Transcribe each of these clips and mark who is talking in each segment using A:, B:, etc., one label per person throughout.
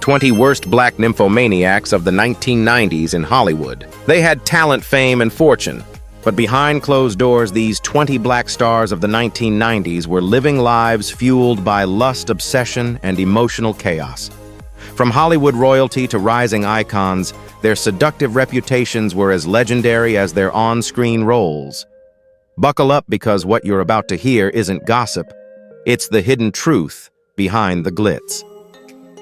A: 20 worst black nymphomaniacs of the 1990s in Hollywood. They had talent, fame, and fortune. But behind closed doors, these 20 black stars of the 1990s were living lives fueled by lust, obsession, and emotional chaos. From Hollywood royalty to rising icons, their seductive reputations were as legendary as their on-screen roles. Buckle up, because what you're about to hear isn't gossip. It's the hidden truth behind the glitz.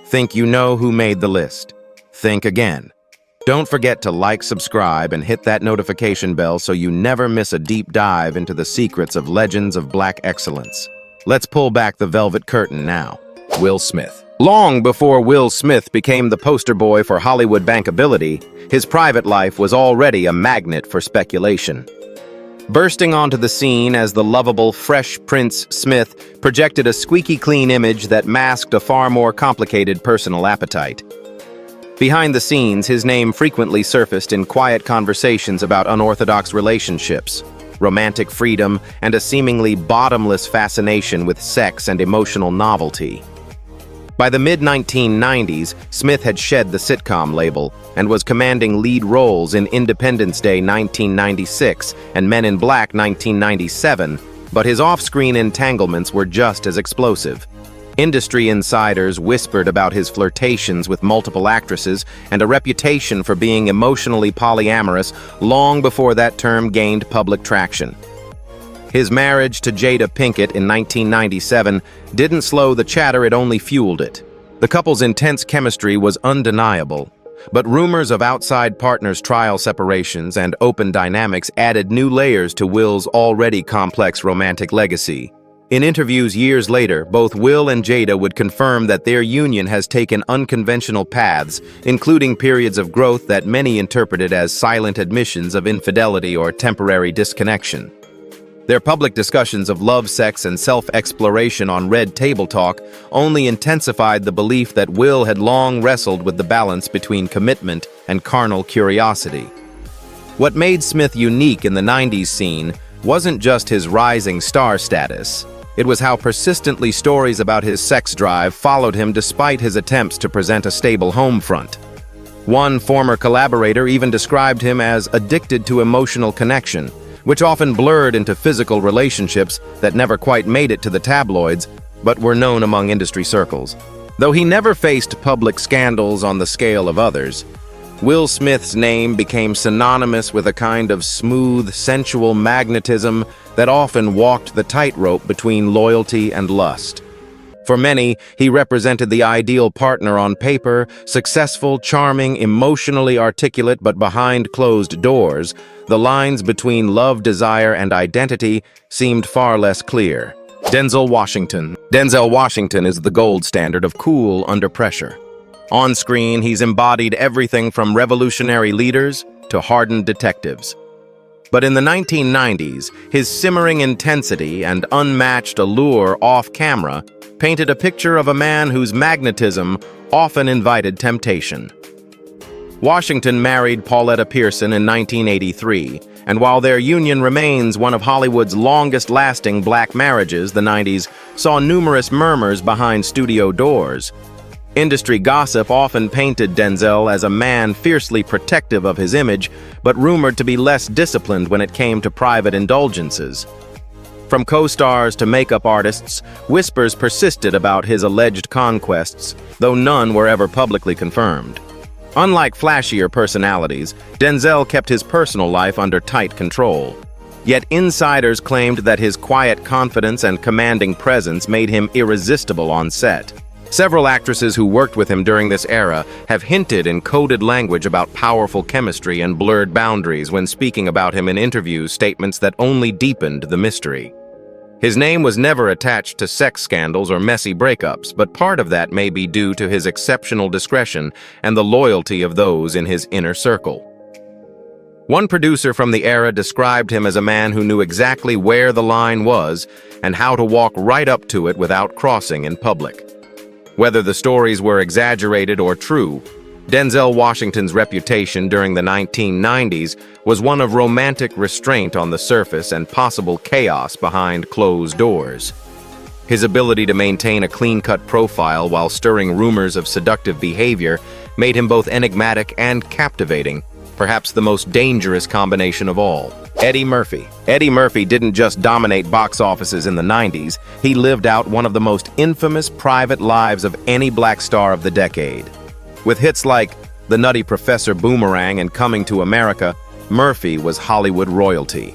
A: Think you know who made the list? Think again. Don't forget to like, subscribe, and hit that notification bell so you never miss a deep dive into the secrets of legends of black excellence. Let's pull back the velvet curtain now. Will Smith. Long before Will Smith became the poster boy for Hollywood bankability, his private life was already a magnet for speculation. Bursting onto the scene as the lovable Fresh Prince, Smith projected a squeaky clean image that masked a far more complicated personal appetite. Behind the scenes, his name frequently surfaced in quiet conversations about unorthodox relationships, romantic freedom, and a seemingly bottomless fascination with sex and emotional novelty. By the mid-1990s, Smith had shed the sitcom label and was commanding lead roles in Independence Day 1996 and Men in Black 1997, but his off-screen entanglements were just as explosive. Industry insiders whispered about his flirtations with multiple actresses and a reputation for being emotionally polyamorous long before that term gained public traction. His marriage to Jada Pinkett in 1997 didn't slow the chatter, it only fueled it. The couple's intense chemistry was undeniable, but rumors of outside partners' trial separations and open dynamics added new layers to Will's already complex romantic legacy. In interviews years later, both Will and Jada would confirm that their union has taken unconventional paths, including periods of growth that many interpreted as silent admissions of infidelity or temporary disconnection. Their public discussions of love, sex, and self-exploration on Red Table Talk only intensified the belief that Will had long wrestled with the balance between commitment and carnal curiosity. What made Smith unique in the 90s scene wasn't just his rising star status. It was how persistently stories about his sex drive followed him despite his attempts to present a stable home front. One former collaborator even described him as addicted to emotional connection, which often blurred into physical relationships that never quite made it to the tabloids, but were known among industry circles. Though he never faced public scandals on the scale of others, Will Smith's name became synonymous with a kind of smooth, sensual magnetism that often walked the tightrope between loyalty and lust. For many, he represented the ideal partner on paper, successful, charming, emotionally articulate, but behind closed doors, the lines between love, desire, and identity seemed far less clear. Denzel Washington. Denzel Washington is the gold standard of cool under pressure. On screen, he's embodied everything from revolutionary leaders to hardened detectives. But in the 1990s, his simmering intensity and unmatched allure off-camera painted a picture of a man whose magnetism often invited temptation. Washington married Pauletta Pearson in 1983, and while their union remains one of Hollywood's longest-lasting black marriages, the 90s saw numerous murmurs behind studio doors. Industry gossip often painted Denzel as a man fiercely protective of his image, but rumored to be less disciplined when it came to private indulgences. From co-stars to makeup artists, whispers persisted about his alleged conquests, though none were ever publicly confirmed. Unlike flashier personalities, Denzel kept his personal life under tight control. Yet insiders claimed that his quiet confidence and commanding presence made him irresistible on set. Several actresses who worked with him during this era have hinted in coded language about powerful chemistry and blurred boundaries when speaking about him in interviews, statements that only deepened the mystery. His name was never attached to sex scandals or messy breakups, but part of that may be due to his exceptional discretion and the loyalty of those in his inner circle. One producer from the era described him as a man who knew exactly where the line was and how to walk right up to it without crossing in public. Whether the stories were exaggerated or true, Denzel Washington's reputation during the 1990s was one of romantic restraint on the surface and possible chaos behind closed doors. His ability to maintain a clean-cut profile while stirring rumors of seductive behavior made him both enigmatic and captivating, perhaps the most dangerous combination of all. Eddie Murphy. Eddie Murphy didn't just dominate box offices in the 90s, he lived out one of the most infamous private lives of any black star of the decade. With hits like The Nutty Professor Boomerang and Coming to America, Murphy was Hollywood royalty.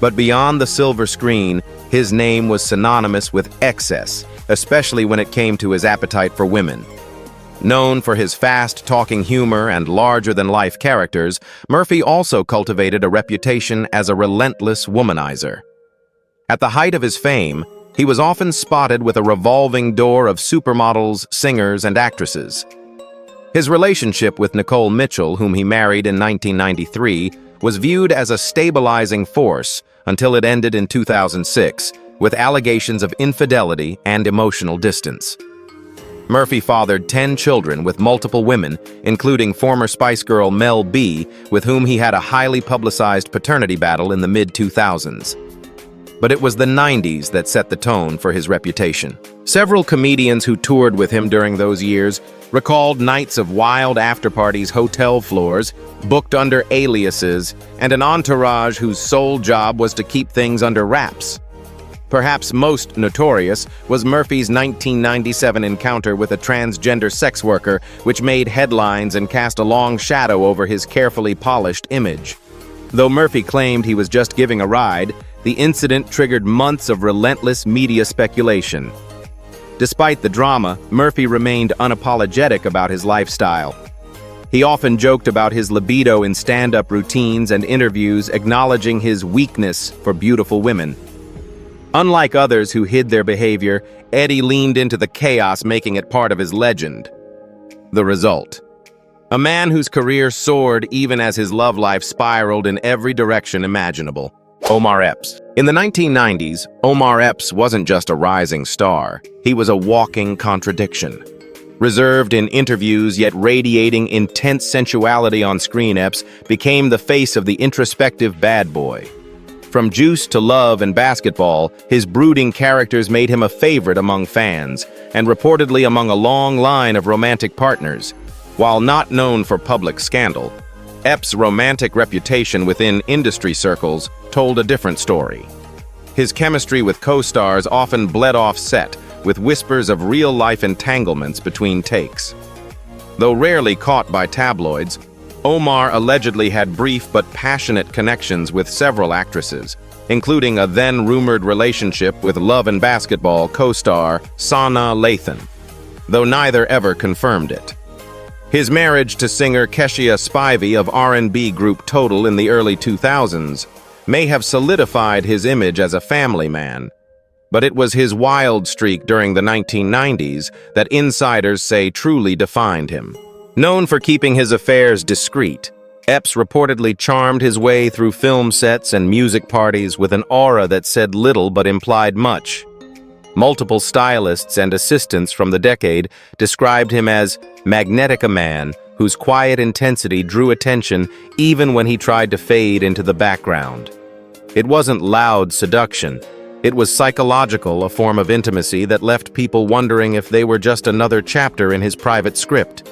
A: But beyond the silver screen, his name was synonymous with excess, especially when it came to his appetite for women. Known for his fast-talking humor and larger-than-life characters, Murphy also cultivated a reputation as a relentless womanizer. At the height of his fame, he was often spotted with a revolving door of supermodels, singers, and actresses. His relationship with Nicole Mitchell, whom he married in 1993, was viewed as a stabilizing force until it ended in 2006, with allegations of infidelity and emotional distance. Murphy fathered 10 children with multiple women, including former Spice Girl Mel B, with whom he had a highly publicized paternity battle in the mid-2000s. But it was the 90s that set the tone for his reputation. Several comedians who toured with him during those years recalled nights of wild after-parties, hotel floors, booked under aliases, and an entourage whose sole job was to keep things under wraps. Perhaps most notorious was Murphy's 1997 encounter with a transgender sex worker, which made headlines and cast a long shadow over his carefully polished image. Though Murphy claimed he was just giving a ride, the incident triggered months of relentless media speculation. Despite the drama, Murphy remained unapologetic about his lifestyle. He often joked about his libido in stand-up routines and interviews, acknowledging his weakness for beautiful women. Unlike others who hid their behavior, Eddie leaned into the chaos, making it part of his legend. The result: a man whose career soared even as his love life spiraled in every direction imaginable. Omar Epps. In the 1990s, Omar Epps wasn't just a rising star, he was a walking contradiction. Reserved in interviews yet radiating intense sensuality on screen, Epps became the face of the introspective bad boy. From Juice to Love and Basketball, his brooding characters made him a favorite among fans, and reportedly among a long line of romantic partners. While not known for public scandal, Epps' romantic reputation within industry circles told a different story. His chemistry with co-stars often bled off set, with whispers of real-life entanglements between takes. Though rarely caught by tabloids, Omar allegedly had brief but passionate connections with several actresses, including a then-rumored relationship with Love and Basketball co-star Sanaa Lathan, though neither ever confirmed it. His marriage to singer Keshia Spivey of R&B group Total in the early 2000s may have solidified his image as a family man, but it was his wild streak during the 1990s that insiders say truly defined him. Known for keeping his affairs discreet, Epps reportedly charmed his way through film sets and music parties with an aura that said little but implied much. Multiple stylists and assistants from the decade described him as magnetic, a man whose quiet intensity drew attention even when he tried to fade into the background. It wasn't loud seduction. It was psychological, a form of intimacy that left people wondering if they were just another chapter in his private script.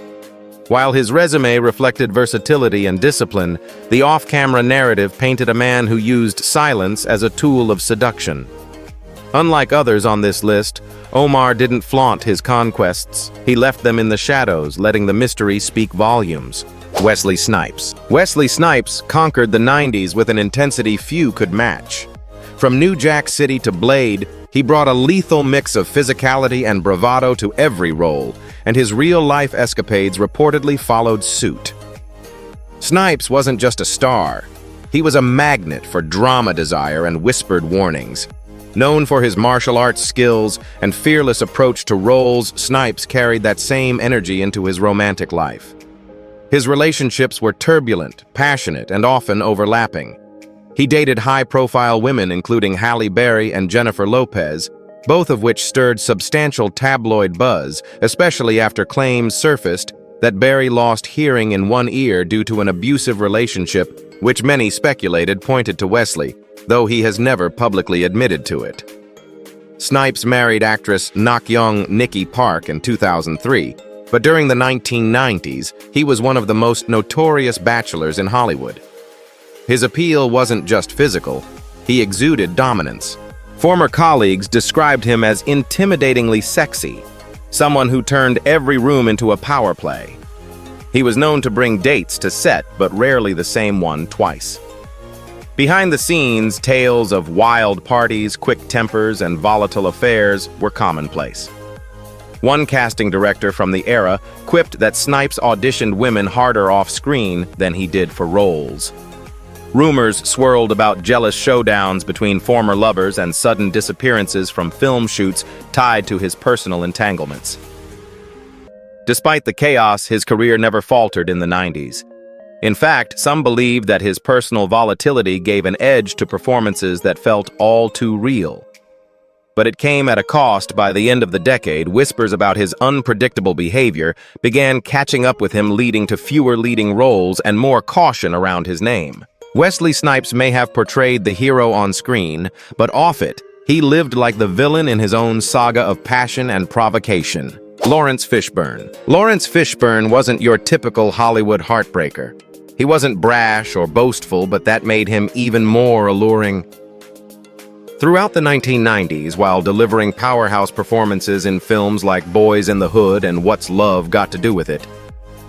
A: While his resume reflected versatility and discipline, the off-camera narrative painted a man who used silence as a tool of seduction. Unlike others on this list, Omar didn't flaunt his conquests. He left them in the shadows, letting the mystery speak volumes. Wesley Snipes. Wesley Snipes conquered the 90s with an intensity few could match. From New Jack City to Blade, he brought a lethal mix of physicality and bravado to every role, and his real-life escapades reportedly followed suit. Snipes wasn't just a star. He was a magnet for drama desire and whispered warnings. Known for his martial arts skills and fearless approach to roles, Snipes carried that same energy into his romantic life. His relationships were turbulent, passionate, and often overlapping. He dated high-profile women including Halle Berry and Jennifer Lopez, both of which stirred substantial tabloid buzz, especially after claims surfaced that Berry lost hearing in one ear due to an abusive relationship, which many speculated pointed to Wesley, though he has never publicly admitted to it. Snipes married actress Nakyoung Nikki Park in 2003, but during the 1990s, he was one of the most notorious bachelors in Hollywood. His appeal wasn't just physical, he exuded dominance. Former colleagues described him as intimidatingly sexy, someone who turned every room into a power play. He was known to bring dates to set, but rarely the same one twice. Behind the scenes, tales of wild parties, quick tempers, and volatile affairs were commonplace. One casting director from the era quipped that Snipes auditioned women harder off-screen than he did for roles. Rumors swirled about jealous showdowns between former lovers and sudden disappearances from film shoots tied to his personal entanglements. Despite the chaos, his career never faltered in the 90s. In fact, some believed that his personal volatility gave an edge to performances that felt all too real. But it came at a cost. By the end of the decade, whispers about his unpredictable behavior began catching up with him, leading to fewer leading roles and more caution around his name. Wesley Snipes may have portrayed the hero on screen, but off it, he lived like the villain in his own saga of passion and provocation. Lawrence Fishburne. Lawrence Fishburne wasn't your typical Hollywood heartbreaker. He wasn't brash or boastful, but that made him even more alluring. Throughout the 1990s, while delivering powerhouse performances in films like Boys in the Hood and What's Love Got to Do with It,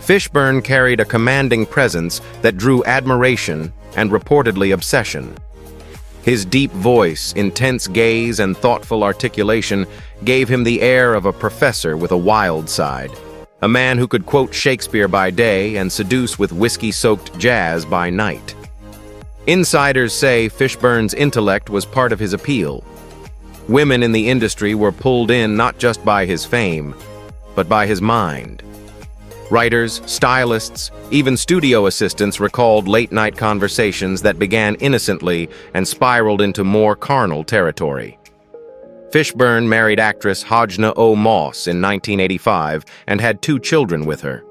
A: Fishburne carried a commanding presence that drew admiration and reportedly obsession. His deep voice, intense gaze, and thoughtful articulation gave him the air of a professor with a wild side, a man who could quote Shakespeare by day and seduce with whiskey-soaked jazz by night. Insiders say Fishburne's intellect was part of his appeal. Women in the industry were pulled in not just by his fame, but by his mind. Writers, stylists, even studio assistants recalled late-night conversations that began innocently and spiraled into more carnal territory. Fishburne married actress Hodgna O. Moss in 1985 and had 2 children with her.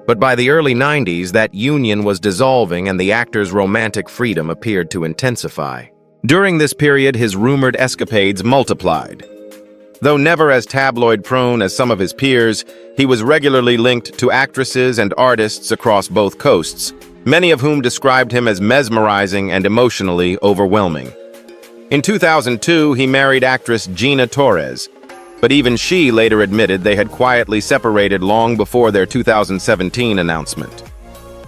A: But by the early 90s, that union was dissolving and the actor's romantic freedom appeared to intensify. During this period, his rumored escapades multiplied. Though never as tabloid-prone as some of his peers, he was regularly linked to actresses and artists across both coasts, many of whom described him as mesmerizing and emotionally overwhelming. In 2002, he married actress Gina Torres, but even she later admitted they had quietly separated long before their 2017 announcement.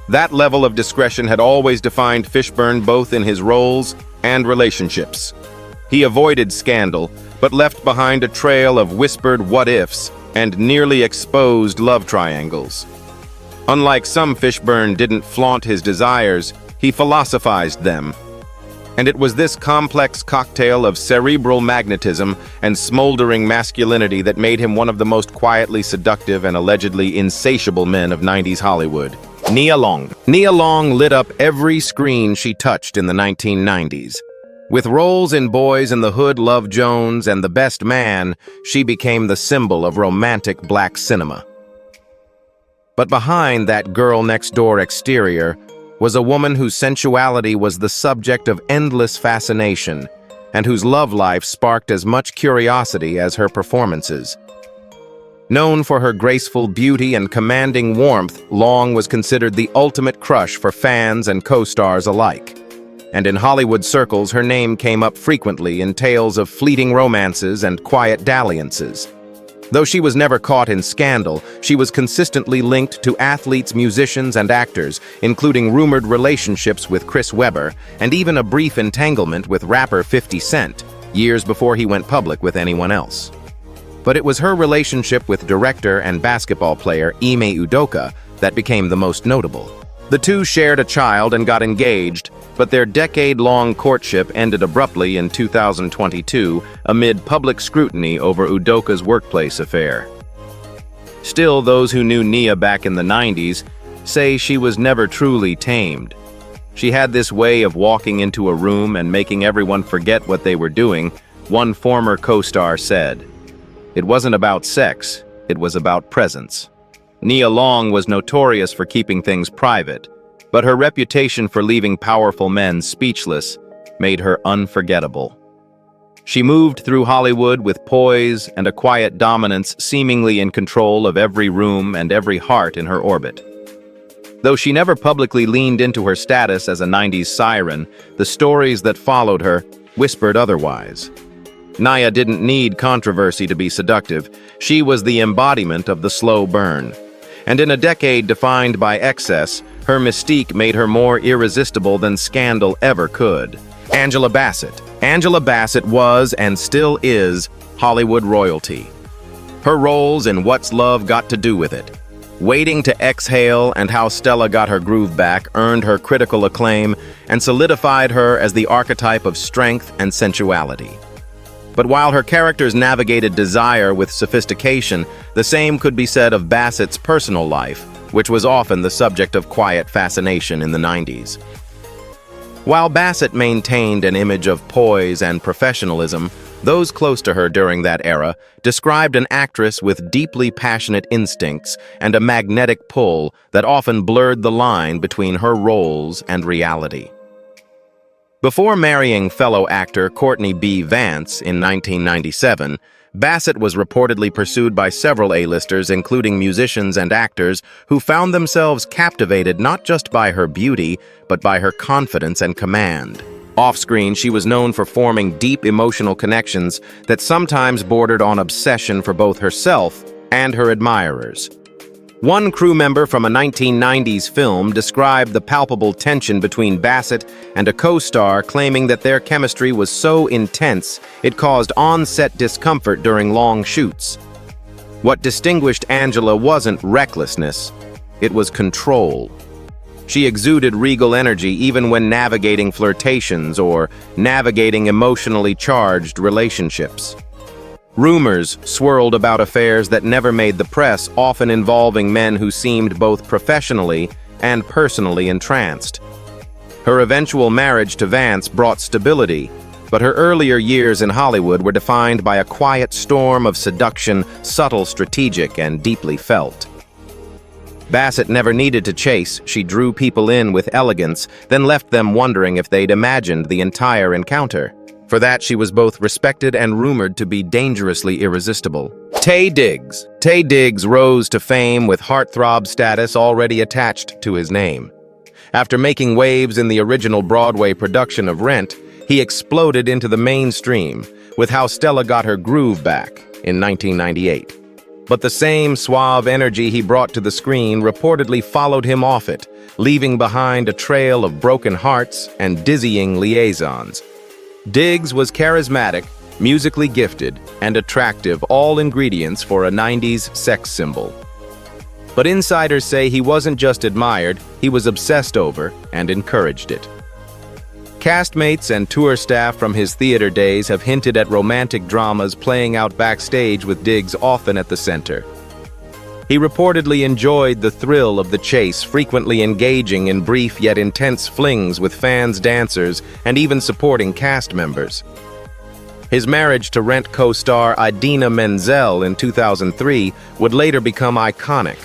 A: That level of discretion had always defined Fishburne both in his roles and relationships. He avoided scandal, but left behind a trail of whispered what-ifs and nearly exposed love triangles. Unlike some, Fishburne didn't flaunt his desires, he philosophized them. And it was this complex cocktail of cerebral magnetism and smoldering masculinity that made him one of the most quietly seductive and allegedly insatiable men of 90s Hollywood. Nia Long. Nia Long lit up every screen she touched in the 1990s. With roles in Boys in the Hood, Love Jones, and The Best Man, she became the symbol of romantic black cinema. But behind that girl-next-door exterior was a woman whose sensuality was the subject of endless fascination and whose love life sparked as much curiosity as her performances. Known for her graceful beauty and commanding warmth, Long was considered the ultimate crush for fans and co-stars alike. And in Hollywood circles, her name came up frequently in tales of fleeting romances and quiet dalliances. Though she was never caught in scandal, she was consistently linked to athletes, musicians, and actors, including rumored relationships with Chris Webber, and even a brief entanglement with rapper 50 Cent, years before he went public with anyone else. But it was her relationship with director and basketball player Ime Udoka that became the most notable. The two shared a child and got engaged, but their decade-long courtship ended abruptly in 2022 amid public scrutiny over Udoka's workplace affair. Still, those who knew Nia back in the 90s say she was never truly tamed. She had this way of walking into a room and making everyone forget what they were doing, one former co-star said. It wasn't about sex, it was about presence. Nia Long was notorious for keeping things private, but her reputation for leaving powerful men speechless made her unforgettable. She moved through Hollywood with poise and a quiet dominance, seemingly in control of every room and every heart in her orbit. Though she never publicly leaned into her status as a 90s siren, the stories that followed her whispered otherwise. Nya didn't need controversy to be seductive. She was the embodiment of the slow burn. And in a decade defined by excess, her mystique made her more irresistible than scandal ever could. Angela Bassett. Angela Bassett was and still is Hollywood royalty. Her roles in What's Love Got to Do with It, Waiting to Exhale, and How Stella Got Her Groove Back earned her critical acclaim and solidified her as the archetype of strength and sensuality. But while her characters navigated desire with sophistication, the same could be said of Bassett's personal life, which was often the subject of quiet fascination in the 90s. While Bassett maintained an image of poise and professionalism, those close to her during that era described an actress with deeply passionate instincts and a magnetic pull that often blurred the line between her roles and reality. Before marrying fellow actor Courtney B. Vance in 1997, Bassett was reportedly pursued by several A-listers, including musicians and actors, who found themselves captivated not just by her beauty, but by her confidence and command. Off-screen, she was known for forming deep emotional connections that sometimes bordered on obsession for both herself and her admirers. One crew member from a 1990s film described the palpable tension between Bassett and a co-star, claiming that their chemistry was so intense it caused on-set discomfort during long shoots. What distinguished Angela wasn't recklessness, it was control. She exuded regal energy even when navigating flirtations or navigating emotionally charged relationships. Rumors swirled about affairs that never made the press, often involving men who seemed both professionally and personally entranced. Her eventual marriage to Vance brought stability, but her earlier years in Hollywood were defined by a quiet storm of seduction, subtle, strategic, and deeply felt. Bassett never needed to chase. She drew people in with elegance, then left them wondering if they'd imagined the entire encounter. For that, she was both respected and rumored to be dangerously irresistible. Taye Diggs. Taye Diggs rose to fame with heartthrob status already attached to his name. After making waves in the original Broadway production of Rent, he exploded into the mainstream with How Stella Got Her Groove Back in 1998. But the same suave energy he brought to the screen reportedly followed him off it, leaving behind a trail of broken hearts and dizzying liaisons. Diggs was charismatic, musically gifted, and attractive, all ingredients for a 90s sex symbol. But insiders say he wasn't just admired, he was obsessed over and encouraged it. Castmates and tour staff from his theater days have hinted at romantic dramas playing out backstage with Diggs often at the center. He reportedly enjoyed the thrill of the chase, frequently engaging in brief yet intense flings with fans, dancers, and even supporting cast members. His marriage to Rent co-star Idina Menzel in 2003 would later become iconic,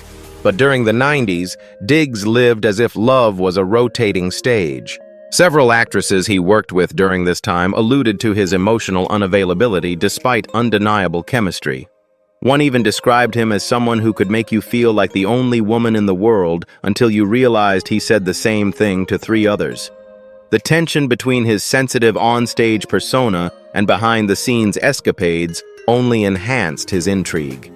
A: but during the 90s, Diggs lived as if love was a rotating stage. Several actresses he worked with during this time alluded to his emotional unavailability despite undeniable chemistry. One even described him as someone who could make you feel like the only woman in the world until you realized he said the same thing to 3 others. The tension between his sensitive on-stage persona and behind-the-scenes escapades only enhanced his intrigue.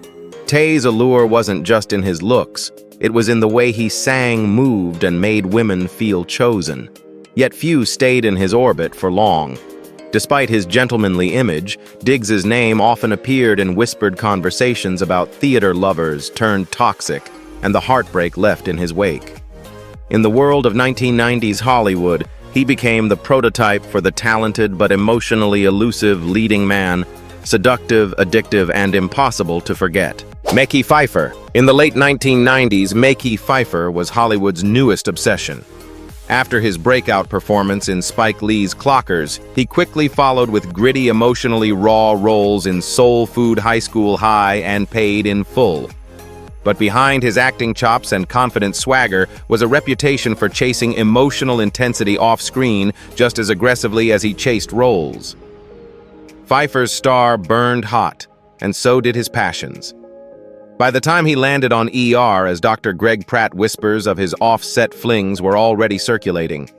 A: Taye's allure wasn't just in his looks, it was in the way he sang, moved, and made women feel chosen. Yet few stayed in his orbit for long. Despite his gentlemanly image, Diggs's name often appeared in whispered conversations about theater lovers turned toxic and the heartbreak left in his wake. In the world of 1990s Hollywood, he became the prototype for the talented but emotionally elusive leading man, seductive, addictive, and impossible to forget. Mekhi Phifer. In the late 1990s, Mekhi Phifer was Hollywood's newest obsession. After his breakout performance in Spike Lee's Clockers, he quickly followed with gritty, emotionally raw roles in Soul Food High School High and Paid in Full. But behind his acting chops and confident swagger was a reputation for chasing emotional intensity off-screen just as aggressively as he chased roles. Pfeiffer's star burned hot, and so did his passions. By the time he landed on ER, as Dr. Greg Pratt whispers of his off-set flings were already circulating.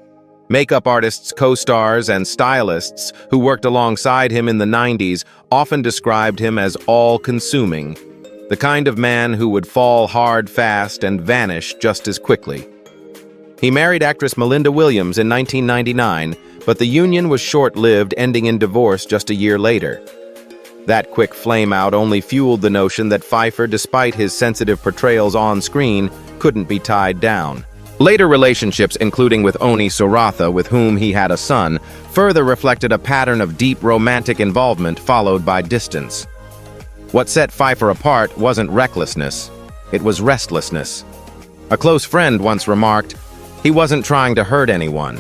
A: Makeup artists, co-stars, and stylists who worked alongside him in the 90s often described him as all-consuming, the kind of man who would fall hard fast and vanish just as quickly. He married actress Melinda Williams in 1999, but the union was short-lived, ending in divorce just a year later. That quick flame-out only fueled the notion that Pfeiffer, despite his sensitive portrayals on screen, couldn't be tied down. Later relationships, including with Oni Soratha, with whom he had a son, further reflected a pattern of deep romantic involvement followed by distance. What set Pfeiffer apart wasn't recklessness, it was restlessness. A close friend once remarked, "He wasn't trying to hurt anyone.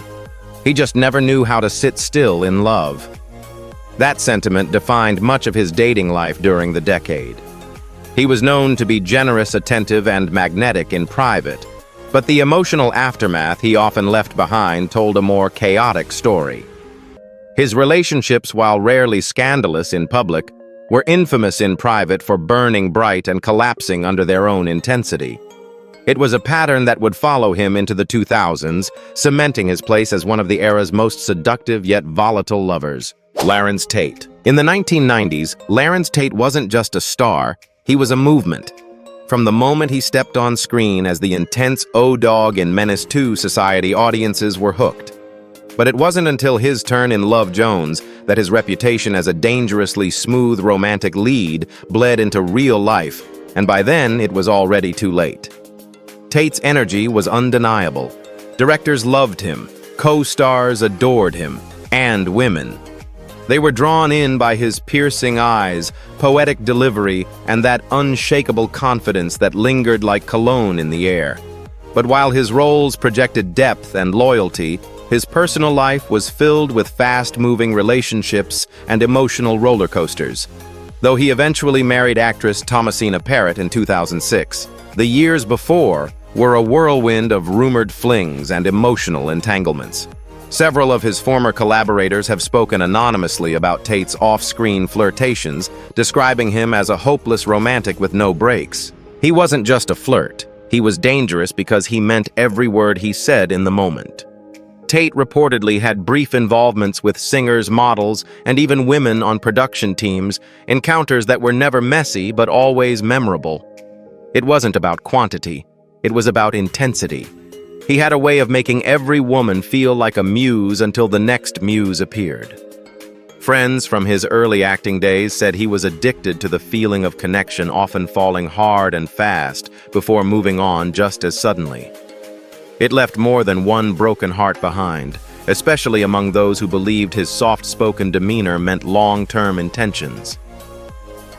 A: He just never knew how to sit still in love." That sentiment defined much of his dating life during the decade. He was known to be generous, attentive, and magnetic in private, but the emotional aftermath he often left behind told a more chaotic story. His relationships, while rarely scandalous in public, were infamous in private for burning bright and collapsing under their own intensity. It was a pattern that would follow him into the 2000s, cementing his place as one of the era's most seductive yet volatile lovers. Larenz Tate. In the 1990s, Larenz Tate wasn't just a star, he was a movement. From the moment he stepped on screen as the intense O-Dog in Menace II society, audiences were hooked. But it wasn't until his turn in Love Jones that his reputation as a dangerously smooth romantic lead bled into real life, and by then it was already too late. Tate's energy was undeniable. Directors loved him, co-stars adored him, and women. They were drawn in by his piercing eyes, poetic delivery, and that unshakable confidence that lingered like cologne in the air. But while his roles projected depth and loyalty, his personal life was filled with fast-moving relationships and emotional roller coasters. Though he eventually married actress Thomasina Parrott in 2006, the years before were a whirlwind of rumored flings and emotional entanglements. Several of his former collaborators have spoken anonymously about Tate's off-screen flirtations, describing him as a hopeless romantic with no breaks. He wasn't just a flirt. He was dangerous because he meant every word he said in the moment. Tate reportedly had brief involvements with singers, models, and even women on production teams, encounters that were never messy but always memorable. It wasn't about quantity. It was about intensity. He had a way of making every woman feel like a muse until the next muse appeared. Friends from his early acting days said he was addicted to the feeling of connection, often falling hard and fast before moving on just as suddenly. It left more than one broken heart behind, especially among those who believed his soft-spoken demeanor meant long-term intentions.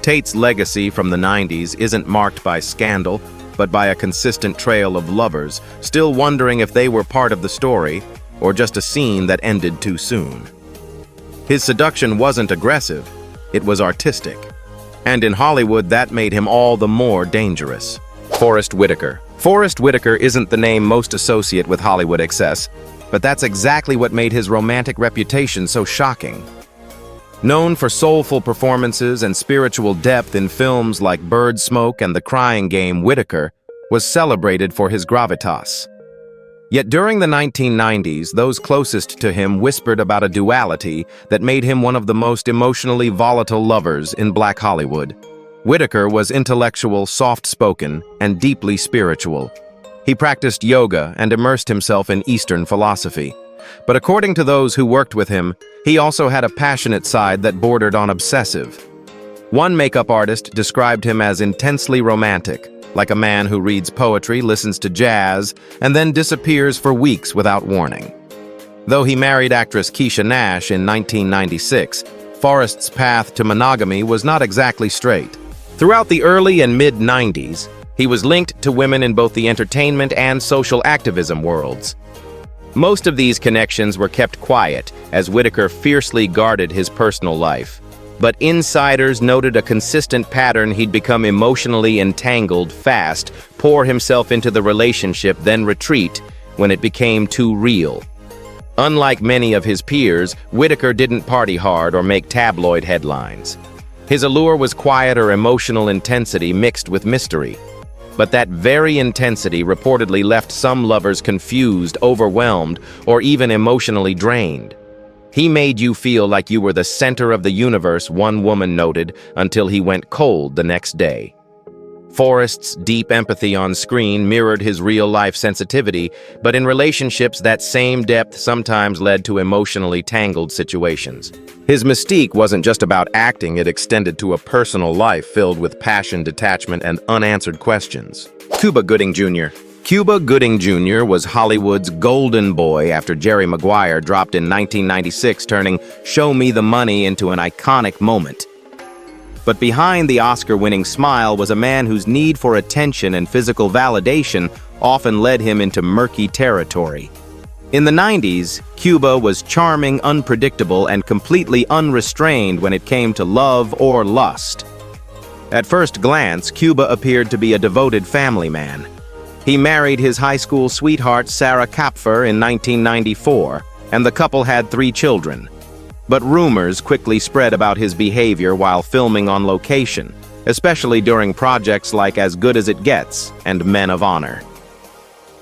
A: Tate's legacy from the 90s isn't marked by scandal, but by a consistent trail of lovers, still wondering if they were part of the story or just a scene that ended too soon. His seduction wasn't aggressive, it was artistic. And in Hollywood, that made him all the more dangerous. Forest Whitaker. Forest Whitaker isn't the name most associate with Hollywood excess, but that's exactly what made his romantic reputation so shocking. Known for soulful performances and spiritual depth in films like Birdsmoke and The Crying Game, Whitaker was celebrated for his gravitas. Yet during the 1990s, those closest to him whispered about a duality that made him one of the most emotionally volatile lovers in Black Hollywood. Whitaker was intellectual, soft-spoken, and deeply spiritual. He practiced yoga and immersed himself in Eastern philosophy. But according to those who worked with him, he also had a passionate side that bordered on obsessive. One makeup artist described him as intensely romantic, like a man who reads poetry, listens to jazz, and then disappears for weeks without warning. Though he married actress Keisha Nash in 1996, Forrest's path to monogamy was not exactly straight. Throughout the early and mid-90s, he was linked to women in both the entertainment and social activism worlds. Most of these connections were kept quiet, as Whitaker fiercely guarded his personal life. But insiders noted a consistent pattern: he'd become emotionally entangled fast, pour himself into the relationship, then retreat when it became too real. Unlike many of his peers, Whitaker didn't party hard or make tabloid headlines. His allure was quieter emotional intensity mixed with mystery. But that very intensity reportedly left some lovers confused, overwhelmed, or even emotionally drained. He made you feel like you were the center of the universe, one woman noted, until he went cold the next day. Forrest's deep empathy on screen mirrored his real-life sensitivity, but in relationships that same depth sometimes led to emotionally tangled situations. His mystique wasn't just about acting, it extended to a personal life filled with passion, detachment, and unanswered questions. Cuba Gooding Jr. Cuba Gooding Jr. was Hollywood's golden boy after Jerry Maguire dropped in 1996, turning "Show Me the Money" into an iconic moment. But behind the Oscar-winning smile was a man whose need for attention and physical validation often led him into murky territory. In the 90s, Cuba was charming, unpredictable, and completely unrestrained when it came to love or lust. At first glance, Cuba appeared to be a devoted family man. He married his high school sweetheart Sarah Kapfer in 1994, and the couple had 3 children. But rumors quickly spread about his behavior while filming on location, especially during projects like As Good as It Gets and Men of Honor.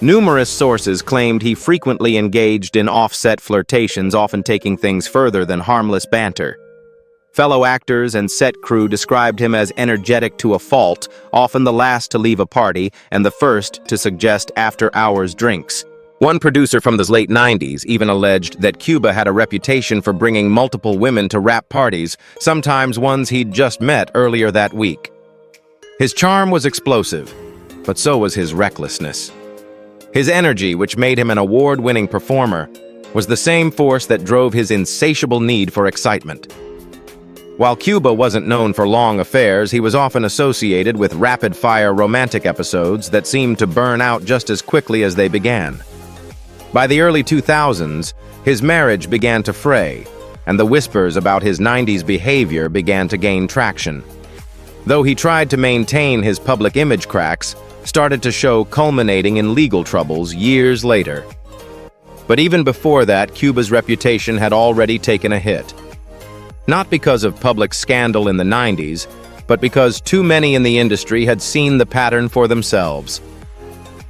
A: Numerous sources claimed he frequently engaged in offset flirtations, often taking things further than harmless banter. Fellow actors and set crew described him as energetic to a fault, often the last to leave a party and the first to suggest after-hours drinks. One producer from the late 90s even alleged that Cuba had a reputation for bringing multiple women to rap parties, sometimes ones he'd just met earlier that week. His charm was explosive, but so was his recklessness. His energy, which made him an award-winning performer, was the same force that drove his insatiable need for excitement. While Cuba wasn't known for long affairs, he was often associated with rapid-fire romantic episodes that seemed to burn out just as quickly as they began. By the early 2000s, his marriage began to fray, and the whispers about his 90s behavior began to gain traction. Though he tried to maintain his public image, cracks started to show, culminating in legal troubles years later. But even before that, Cuba's reputation had already taken a hit. Not because of public scandal in the 90s, but because too many in the industry had seen the pattern for themselves.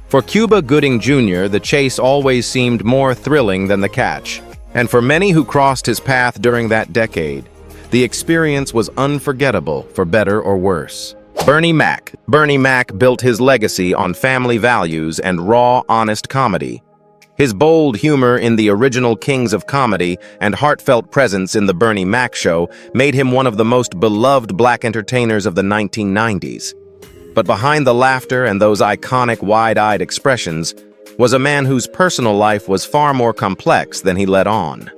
A: For Cuba Gooding Jr., the chase always seemed more thrilling than the catch. And for many who crossed his path during that decade, the experience was unforgettable, for better or worse. Bernie Mac. Bernie Mac built his legacy on family values and raw, honest comedy. His bold humor in the original Kings of Comedy and heartfelt presence in The Bernie Mac Show made him one of the most beloved black entertainers of the 1990s. But behind the laughter and those iconic wide-eyed expressions was a man whose personal life was far more complex than he let on.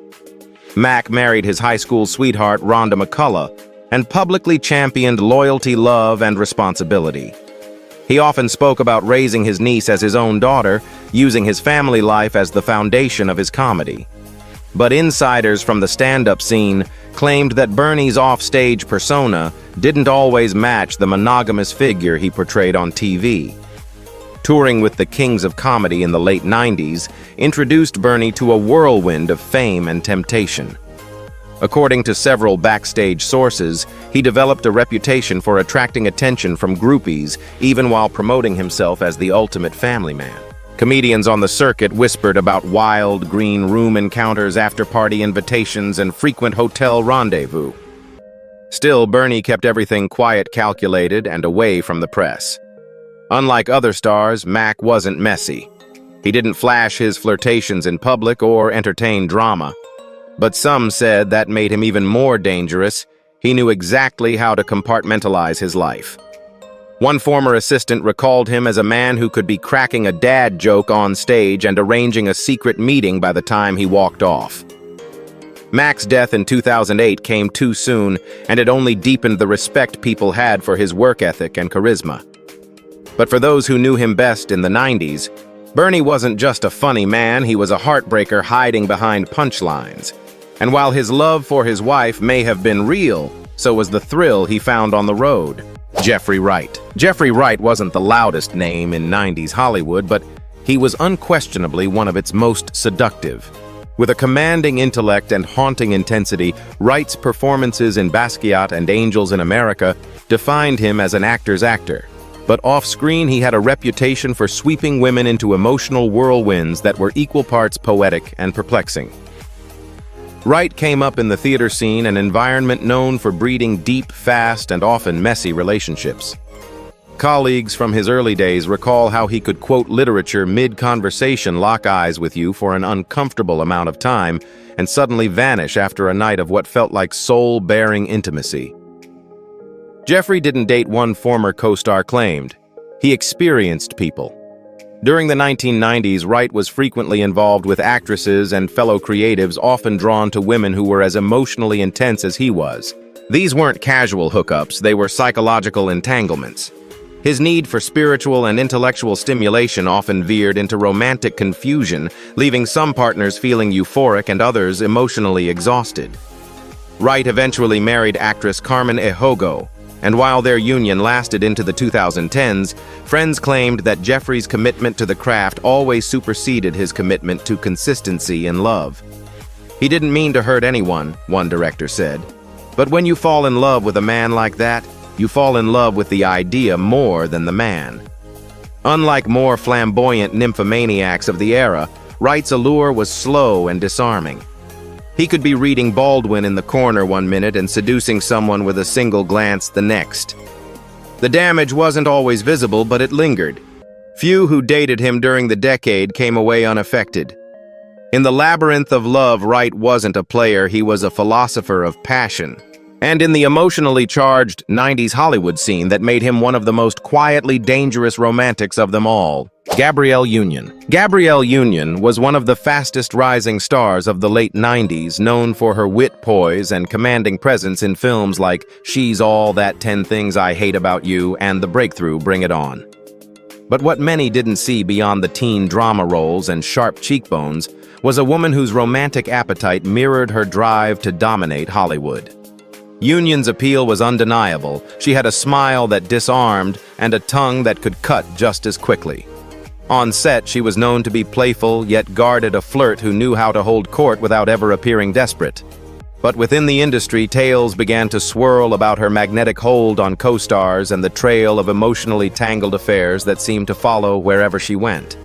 A: Mac married his high school sweetheart, Rhonda McCullough, and publicly championed loyalty, love, and responsibility. He often spoke about raising his niece as his own daughter, using his family life as the foundation of his comedy. But insiders from the stand-up scene claimed that Bernie's off-stage persona didn't always match the monogamous figure he portrayed on TV. Touring with the Kings of Comedy in the late 90s introduced Bernie to a whirlwind of fame and temptation. According to several backstage sources, he developed a reputation for attracting attention from groupies, even while promoting himself as the ultimate family man. Comedians on the circuit whispered about wild green room encounters, after-party invitations, and frequent hotel rendezvous. Still, Bernie kept everything quiet, calculated, and away from the press. Unlike other stars, Mac wasn't messy. He didn't flash his flirtations in public or entertain drama. But some said that made him even more dangerous. He knew exactly how to compartmentalize his life. One former assistant recalled him as a man who could be cracking a dad joke on stage and arranging a secret meeting by the time he walked off. Mac's death in 2008 came too soon, and it only deepened the respect people had for his work ethic and charisma. But for those who knew him best in the 90s, Bernie wasn't just a funny man, he was a heartbreaker hiding behind punchlines. And while his love for his wife may have been real, so was the thrill he found on the road. Jeffrey Wright. Jeffrey Wright wasn't the loudest name in 90s Hollywood, but he was unquestionably one of its most seductive. With a commanding intellect and haunting intensity, Wright's performances in Basquiat and Angels in America defined him as an actor's actor. But off-screen, he had a reputation for sweeping women into emotional whirlwinds that were equal parts poetic and perplexing. Wright came up in the theater scene, an environment known for breeding deep, fast, and often messy relationships. Colleagues from his early days recall how he could quote literature mid-conversation, lock eyes with you for an uncomfortable amount of time, and suddenly vanish after a night of what felt like soul-bearing intimacy. Jeffrey didn't date one former co-star claimed. He experienced people. During the 1990s, Wright was frequently involved with actresses and fellow creatives, often drawn to women who were as emotionally intense as he was. These weren't casual hookups, they were psychological entanglements. His need for spiritual and intellectual stimulation often veered into romantic confusion, leaving some partners feeling euphoric and others emotionally exhausted. Wright eventually married actress Carmen Ejogo, and while their union lasted into the 2010s, friends claimed that Jeffrey's commitment to the craft always superseded his commitment to consistency in love. He didn't mean to hurt anyone, one director said. But when you fall in love with a man like that, you fall in love with the idea more than the man. Unlike more flamboyant nymphomaniacs of the era, Wright's allure was slow and disarming. He could be reading Baldwin in the corner one minute and seducing someone with a single glance the next. The damage wasn't always visible, but it lingered. Few who dated him during the decade came away unaffected. In the labyrinth of love, Wright wasn't a player, he was a philosopher of passion. And in the emotionally charged 90s Hollywood scene that made him one of the most quietly dangerous romantics of them all, Gabrielle Union. Gabrielle Union was one of the fastest rising stars of the late 90s, known for her wit, poise, and commanding presence in films like She's All That 10 Things I Hate About You and The Breakthrough, Bring It On. But what many didn't see beyond the teen drama roles and sharp cheekbones was a woman whose romantic appetite mirrored her drive to dominate Hollywood. Union's appeal was undeniable. She had a smile that disarmed and a tongue that could cut just as quickly. On set, she was known to be playful, yet guarded, a flirt who knew how to hold court without ever appearing desperate. But within the industry, tales began to swirl about her magnetic hold on co-stars and the trail of emotionally tangled affairs that seemed to follow wherever she went.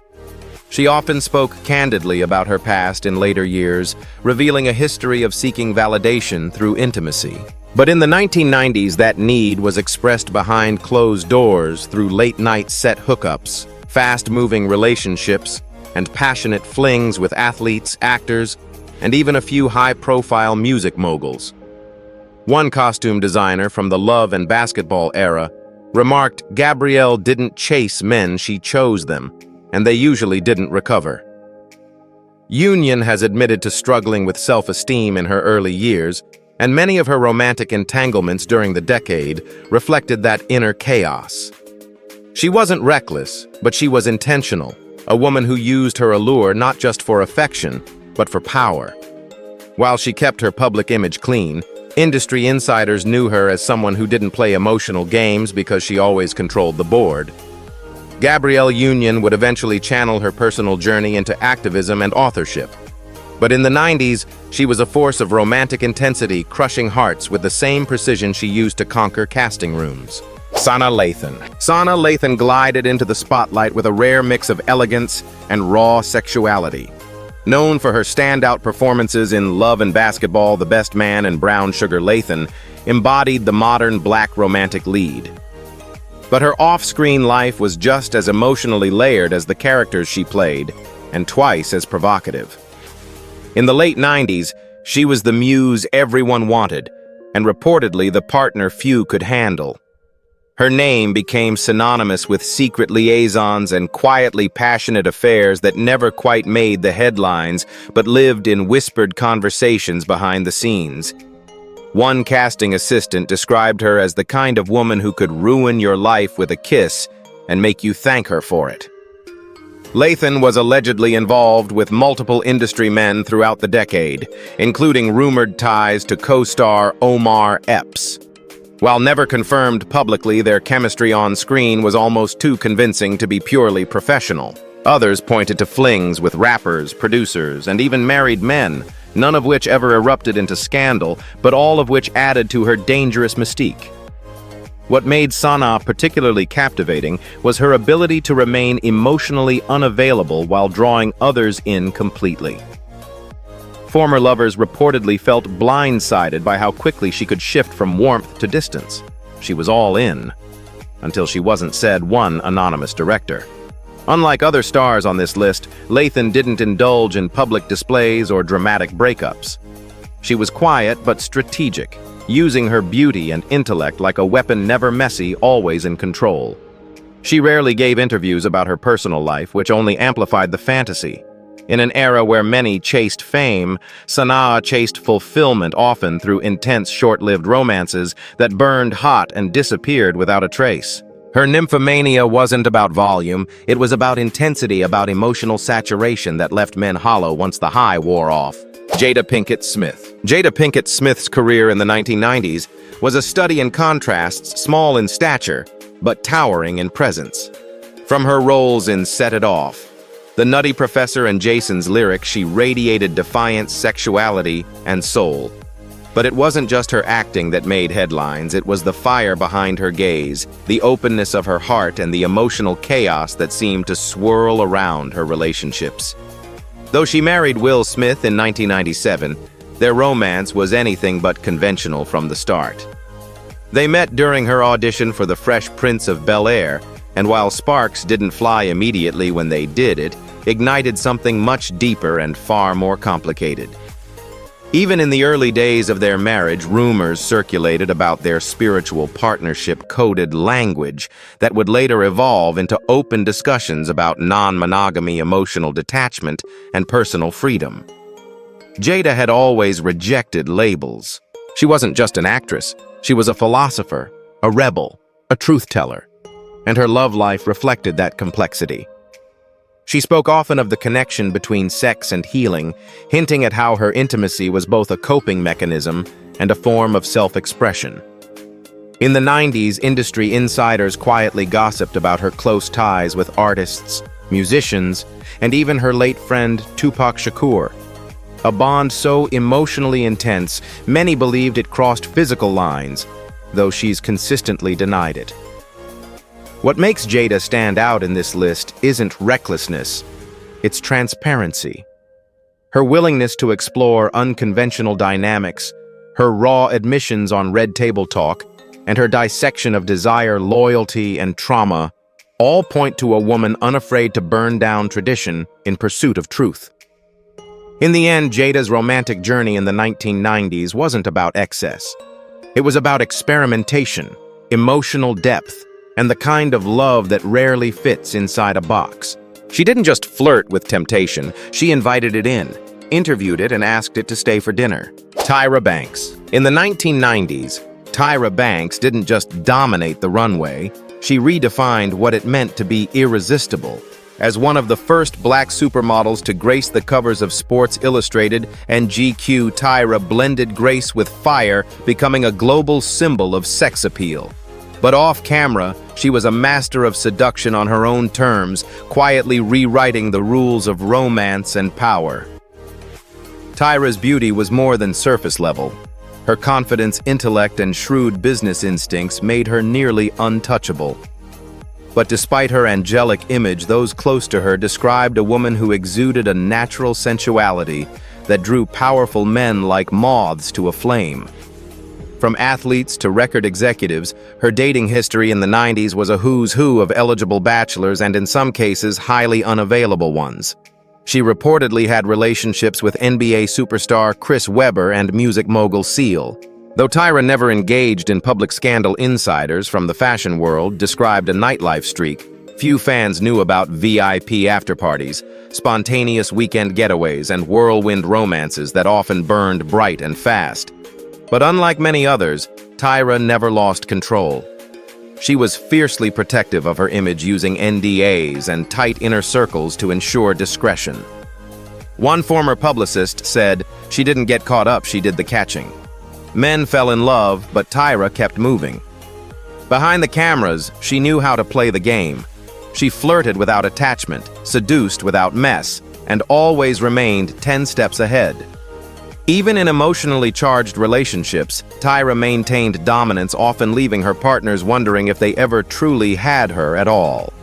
A: She often spoke candidly about her past in later years, revealing a history of seeking validation through intimacy. But in the 1990s, that need was expressed behind closed doors through late-night set hookups, fast-moving relationships, and passionate flings with athletes, actors, and even a few high-profile music moguls. One costume designer from the Love and Basketball era remarked, "Gabrielle didn't chase men, she chose them, and they usually didn't recover." Union has admitted to struggling with self-esteem in her early years, and many of her romantic entanglements during the decade reflected that inner chaos. She wasn't reckless, but she was intentional, a woman who used her allure not just for affection, but for power. While she kept her public image clean, industry insiders knew her as someone who didn't play emotional games because she always controlled the board. Gabrielle Union would eventually channel her personal journey into activism and authorship. But in the 90s, she was a force of romantic intensity, crushing hearts with the same precision she used to conquer casting rooms. Sanaa Lathan. Sanaa Lathan glided into the spotlight with a rare mix of elegance and raw sexuality. Known for her standout performances in Love and Basketball, The Best Man, and Brown Sugar, Lathan embodied the modern black romantic lead. But her off-screen life was just as emotionally layered as the characters she played, and twice as provocative. In the late 90s, she was the muse everyone wanted, and reportedly the partner few could handle. Her name became synonymous with secret liaisons and quietly passionate affairs that never quite made the headlines, but lived in whispered conversations behind the scenes. One casting assistant described her as the kind of woman who could ruin your life with a kiss and make you thank her for it. Lathan was allegedly involved with multiple industry men throughout the decade, including rumored ties to co-star Omar Epps. While never confirmed publicly, their chemistry on screen was almost too convincing to be purely professional. Others pointed to flings with rappers, producers, and even married men, none of which ever erupted into scandal, but all of which added to her dangerous mystique. What made Sanaa particularly captivating was her ability to remain emotionally unavailable while drawing others in completely. Former lovers reportedly felt blindsided by how quickly she could shift from warmth to distance. She was all in, until she wasn't, said one anonymous director. Unlike other stars on this list, Lathan didn't indulge in public displays or dramatic breakups. She was quiet but strategic, using her beauty and intellect like a weapon, never messy, always in control. She rarely gave interviews about her personal life, which only amplified the fantasy. In an era where many chased fame, Sanaa chased fulfillment, often through intense, short-lived romances that burned hot and disappeared without a trace. Her nymphomania wasn't about volume, it was about intensity, about emotional saturation that left men hollow once the high wore off. Jada Pinkett Smith. Jada Pinkett Smith's career in the 1990s was a study in contrasts, small in stature, but towering in presence. From her roles in Set It Off, The Nutty Professor, and Jason's Lyric, she radiated defiance, sexuality, and soul. But it wasn't just her acting that made headlines, it was the fire behind her gaze, the openness of her heart, and the emotional chaos that seemed to swirl around her relationships. Though she married Will Smith in 1997, their romance was anything but conventional from the start. They met during her audition for The Fresh Prince of Bel-Air, and while sparks didn't fly immediately when they did, it ignited something much deeper and far more complicated. Even in the early days of their marriage, rumors circulated about their spiritual partnership-coded language that would later evolve into open discussions about non-monogamy, emotional detachment, and personal freedom. Jada had always rejected labels. She wasn't just an actress, she was a philosopher, a rebel, a truth-teller, and her love life reflected that complexity. She spoke often of the connection between sex and healing, hinting at how her intimacy was both a coping mechanism and a form of self-expression. In the 90s, industry insiders quietly gossiped about her close ties with artists, musicians, and even her late friend Tupac Shakur. A bond so emotionally intense, many believed it crossed physical lines, though she's consistently denied it. What makes Jada stand out in this list isn't recklessness, it's transparency. Her willingness to explore unconventional dynamics, her raw admissions on Red Table Talk, and her dissection of desire, loyalty, and trauma all point to a woman unafraid to burn down tradition in pursuit of truth. In the end, Jada's romantic journey in the 1990s wasn't about excess. It was about experimentation, emotional depth, and the kind of love that rarely fits inside a box. She didn't just flirt with temptation, she invited it in, interviewed it, and asked it to stay for dinner. Tyra Banks. In the 1990s, Tyra Banks didn't just dominate the runway, she redefined what it meant to be irresistible. As one of the first black supermodels to grace the covers of Sports Illustrated and GQ, Tyra blended grace with fire, becoming a global symbol of sex appeal. But off-camera, she was a master of seduction on her own terms, quietly rewriting the rules of romance and power. Tyra's beauty was more than surface level. Her confidence, intellect, and shrewd business instincts made her nearly untouchable. But despite her angelic image, those close to her described a woman who exuded a natural sensuality that drew powerful men like moths to a flame. From athletes to record executives, her dating history in the 90s was a who's who of eligible bachelors and, in some cases, highly unavailable ones. She reportedly had relationships with NBA superstar Chris Webber and music mogul Seal. Though Tyra never engaged in public scandal, insiders from the fashion world described a nightlife streak. Few fans knew about VIP after-parties, spontaneous weekend getaways, and whirlwind romances that often burned bright and fast. But unlike many others, Tyra never lost control. She was fiercely protective of her image, using NDAs and tight inner circles to ensure discretion. One former publicist said, "She didn't get caught up, she did the catching." Men fell in love, but Tyra kept moving. Behind the cameras, she knew how to play the game. She flirted without attachment, seduced without mess, and always remained 10 steps ahead. Even in emotionally charged relationships, Tyra maintained dominance, often leaving her partners wondering if they ever truly had her at all.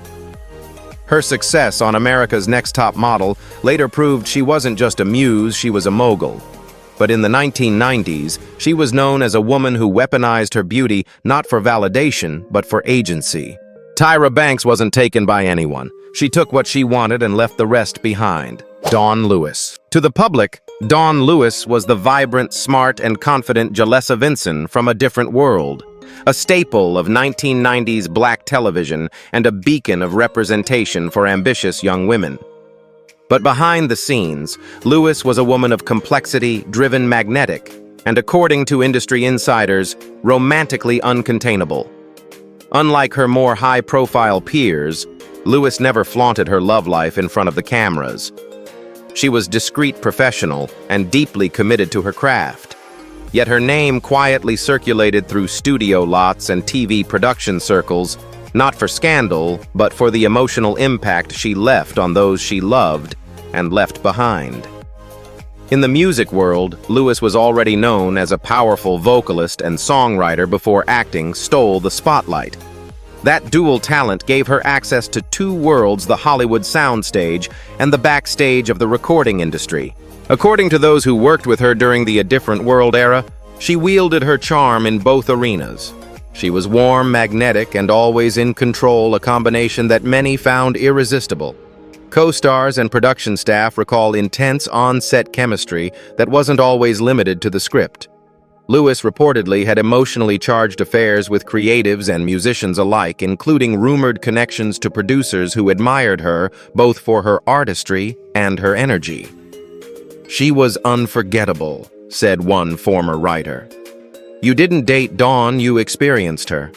A: Her success on America's Next Top Model later proved she wasn't just a muse, she was a mogul. But in the 1990s, she was known as a woman who weaponized her beauty not for validation, but for agency. Tyra Banks wasn't taken by anyone. She took what she wanted and left the rest behind. Dawn Lewis. To the public, Dawn Lewis was the vibrant, smart, and confident Jalessa Vinson from a different world. A staple of 1990s black television and a beacon of representation for ambitious young women. But behind the scenes, Lewis was a woman of complexity, driven, magnetic, and according to industry insiders, romantically uncontainable. Unlike her more high-profile peers, Lewis never flaunted her love life in front of the cameras. She was discreet, professional, and deeply committed to her craft. Yet her name quietly circulated through studio lots and TV production circles, not for scandal, but for the emotional impact she left on those she loved and left behind. In the music world, Lewis was already known as a powerful vocalist and songwriter before acting stole the spotlight. That dual talent gave her access to two worlds: the Hollywood soundstage and the backstage of the recording industry. According to those who worked with her during the A Different World era, she wielded her charm in both arenas. She was warm, magnetic, and always in control, a combination that many found irresistible. Co-stars and production staff recall intense on-set chemistry that wasn't always limited to the script. Lewis reportedly had emotionally charged affairs with creatives and musicians alike, including rumored connections to producers who admired her both for her artistry and her energy. "She was unforgettable," said one former writer. "You didn't date Dawn, you experienced her."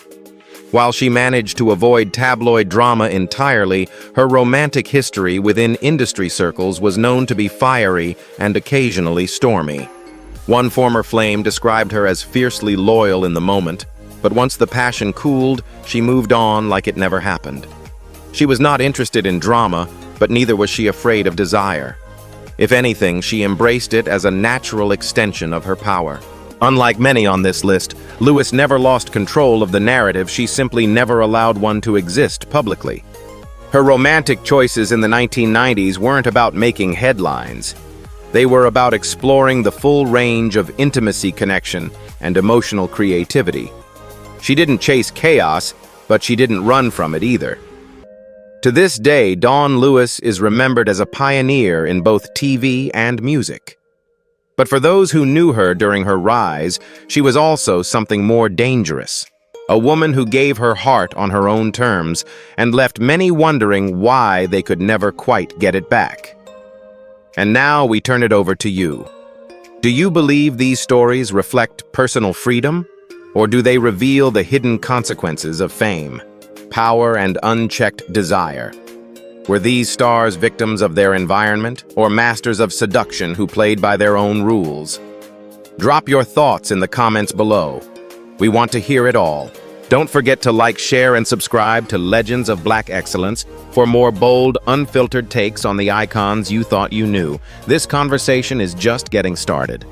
A: While she managed to avoid tabloid drama entirely, her romantic history within industry circles was known to be fiery and occasionally stormy. One former flame described her as fiercely loyal in the moment, but once the passion cooled, she moved on like it never happened. She was not interested in drama, but neither was she afraid of desire. If anything, she embraced it as a natural extension of her power. Unlike many on this list, Lewis never lost control of the narrative. She simply never allowed one to exist publicly. Her romantic choices in the 1990s weren't about making headlines. They were about exploring the full range of intimacy, connection, and emotional creativity. She didn't chase chaos, but she didn't run from it either. To this day, Dawn Lewis is remembered as a pioneer in both TV and music. But for those who knew her during her rise, she was also something more dangerous. A woman who gave her heart on her own terms and left many wondering why they could never quite get it back. And now we turn it over to you. Do you believe these stories reflect personal freedom, or do they reveal the hidden consequences of fame, power, and unchecked desire? Were these stars victims of their environment, or masters of seduction who played by their own rules? Drop your thoughts in the comments below. We want to hear it all. Don't forget to like, share, and subscribe to Legends of Black Excellence for more bold, unfiltered takes on the icons you thought you knew. This conversation is just getting started.